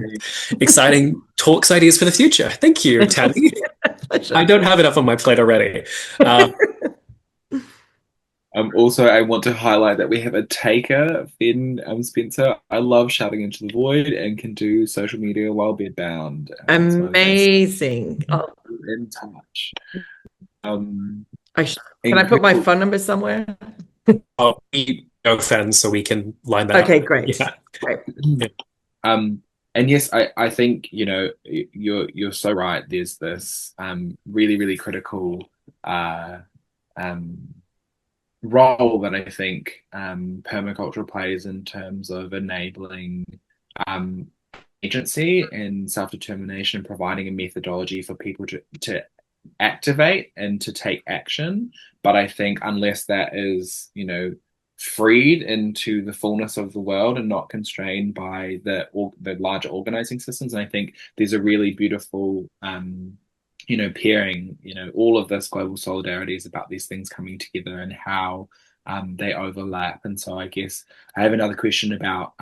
exciting talks ideas for the future. Thank you, Tammy. I Pleasure. don't have enough on my plate already. Uh, Also, I want to highlight that we have a taker, Finn Spencer. I love shouting into the void and can do social media while bedbound. It's one of the things Amazing. Oh, in touch. Um, can I put my incredible. phone number somewhere? I'll be no fans, so we can line that up. Okay, great. Yeah. Great. Um, and yes, I think you're so right. There's this really critical uh, um, role that I think permaculture plays in terms of enabling um, agency and self-determination, providing a methodology for people to activate and to take action. But I think unless that is, freed into the fullness of the world and not constrained by the larger organizing systems, and I think there's a really beautiful pairing, all of this global solidarity is about these things coming together and how they overlap. And so I guess I have another question about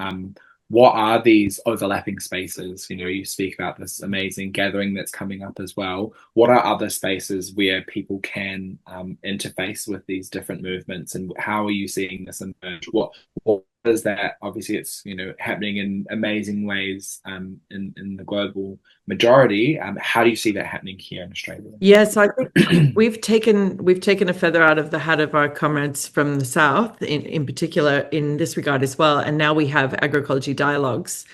what are these overlapping spaces? You speak about this amazing gathering that's coming up as well. What are other spaces where people can interface with these different movements, and how are you seeing this emerge? What is that? Obviously, it's happening in amazing ways in the global majority. How do you see that happening here in Australia? Yes, I think we've taken a feather out of the hat of our comrades from the south, in particular in this regard as well. And now we have agroecology dialogues,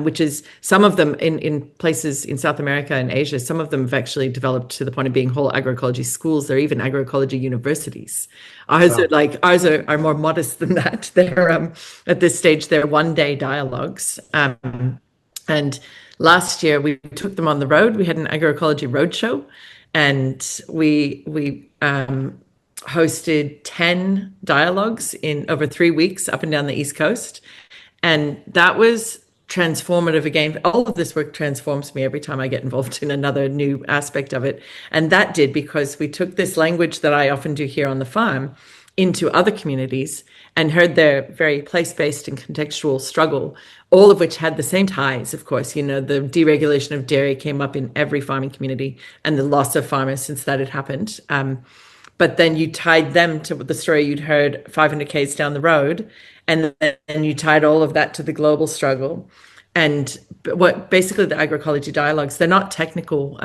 which is some of them in places in South America and Asia. Some of them have actually developed to the point of being whole agroecology schools. They're even agroecology universities. Ours are more modest than that. They're at this stage they're 1 day dialogues. And last year we took them on the road. We had an agroecology roadshow, and we hosted 10 dialogues in over 3 weeks up and down the East Coast. And that was transformative again. All of this work transforms me every time I get involved in another new aspect of it. And that did because we took this language that I often do here on the farm into other communities and heard their very place-based and contextual struggle, all of which had the same ties, of course. The deregulation of dairy came up in every farming community and the loss of farmers since that had happened. But then you tied them to the story you'd heard 500 k's down the road, and then you tied all of that to the global struggle. And what basically the agroecology dialogues, they're not technical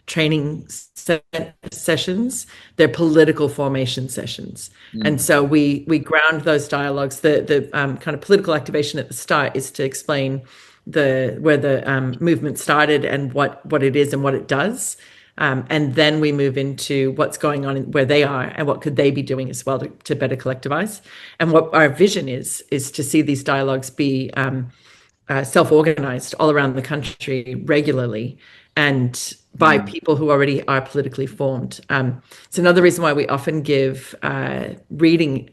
training sessions, they're political formation sessions. And so we ground those dialogues. The kind of political activation at the start is to explain where the movement started and what it is and what it does. And then we move into what's going on where they are and what could they be doing as well to better collectivize. And what our vision is to see these dialogues be self-organized all around the country regularly and by people who already are politically formed. It's another reason why we often give reading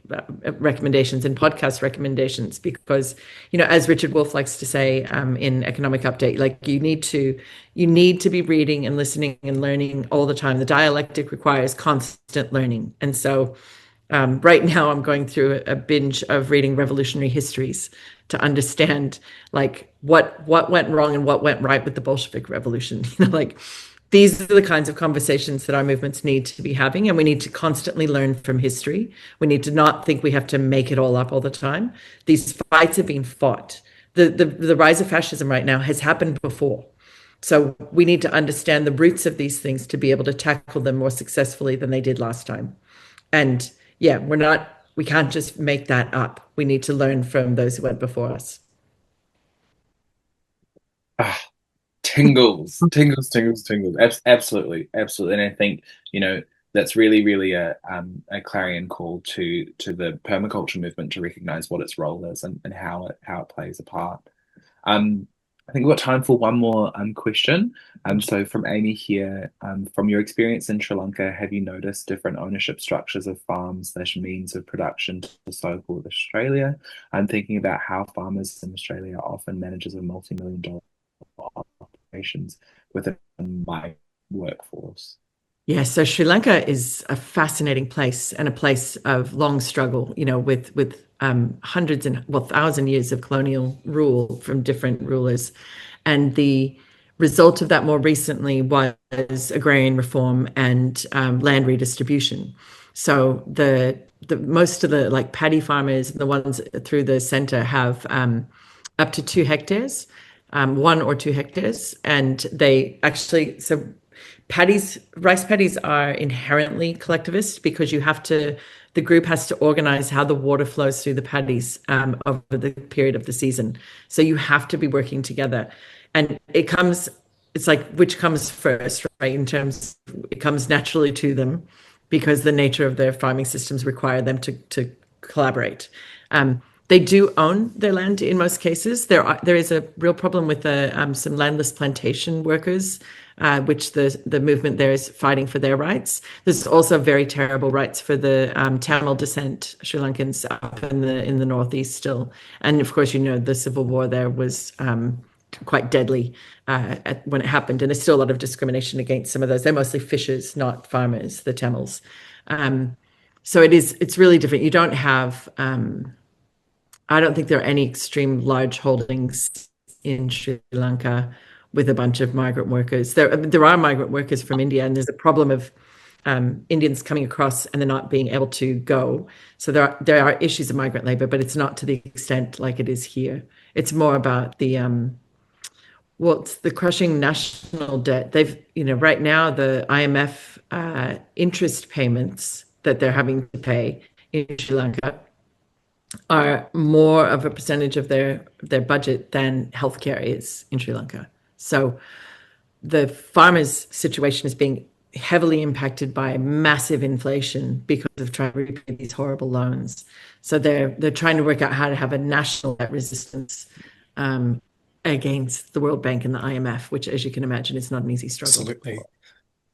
recommendations and podcast recommendations, because, as Richard Wolff likes to say in Economic Update, like you need to be reading and listening and learning all the time. The dialectic requires constant learning. And so right now I'm going through a binge of reading revolutionary histories to understand like what went wrong and what went right with the Bolshevik Revolution. Like these are the kinds of conversations that our movements need to be having, and we need to constantly learn from history. We need to not think we have to make it all up all the time. These fights have been fought. The rise of fascism right now has happened before. So we need to understand the roots of these things to be able to tackle them more successfully than they did last time. And yeah, we can't just make that up. We need to learn from those who went before us. Ah, tingles, tingles, tingles, tingles. Absolutely, absolutely. And I think, that's really, really a clarion call to the permaculture movement to recognize what its role is and how it plays a part. Um, I think we've got time for one more question. So from Amy here, from your experience in Sri Lanka, have you noticed different ownership structures of farms slash means of production to so-called Australia? I'm thinking about how farmers in Australia are often managers of multi-million-dollar operations within my workforce. Yeah, so Sri Lanka is a fascinating place and a place of long struggle, with hundreds and thousand years of colonial rule from different rulers. And the result of that more recently was agrarian reform and land redistribution. So the most of the like paddy farmers, the ones through the center, have up to 2 hectares, 1 or 2 hectares, and they actually rice paddies are inherently collectivist because the group has to organize how the water flows through the paddies over the period of the season. So you have to be working together. And it's like, which comes first, right? In terms, it comes naturally to them. because the nature of their farming systems require them to collaborate. They do own their land in most cases. There is a real problem with some landless plantation workers, which the movement there is fighting for their rights. There's also very terrible rights for the Tamil descent Sri Lankans up in the northeast still. And of course, the civil war there was quite deadly when it happened, and there's still a lot of discrimination against some of those. They're mostly fishers, not farmers, the Tamils. So it's really different. You don't have I don't think there are any extreme large holdings in Sri Lanka with a bunch of migrant workers. There are migrant workers from India, and there's a problem of Indians coming across and they're not being able to go. So there are issues of migrant labor, but it's not to the extent like it is here. It's more about it's the crushing national debt. Right now the IMF interest payments that they're having to pay in Sri Lanka are more of a percentage of their budget than healthcare is in Sri Lanka. So the farmers' situation is being heavily impacted by massive inflation because of trying to repay these horrible loans. So they're trying to work out how to have a national debt resistance against the World Bank and the IMF, which, as you can imagine, is not an easy struggle. Absolutely.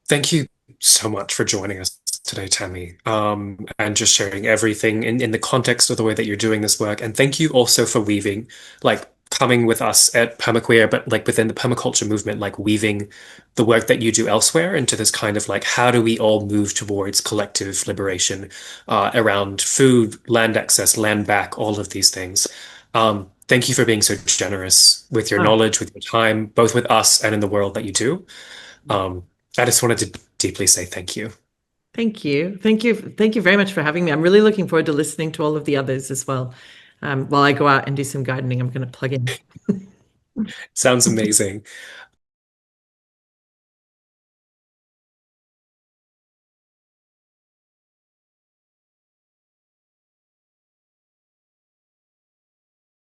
Thank you so much for joining us today, Tammi, and just sharing everything in the context of the way that you're doing this work. And thank you also for weaving, like coming with us at Permaqueer, but like within the permaculture movement, like weaving the work that you do elsewhere into this kind of like, how do we all move towards collective liberation around food, land access, land back, all of these things. Thank you for being so generous with your Oh, knowledge, with your time, both with us and in the world that you do. Um, I just wanted to deeply say thank you. thank you. Thank you. Thank you very much for having me. I'm really looking forward to listening to all of the others as well. While I go out and do some gardening, I'm going to plug in. Sounds amazing.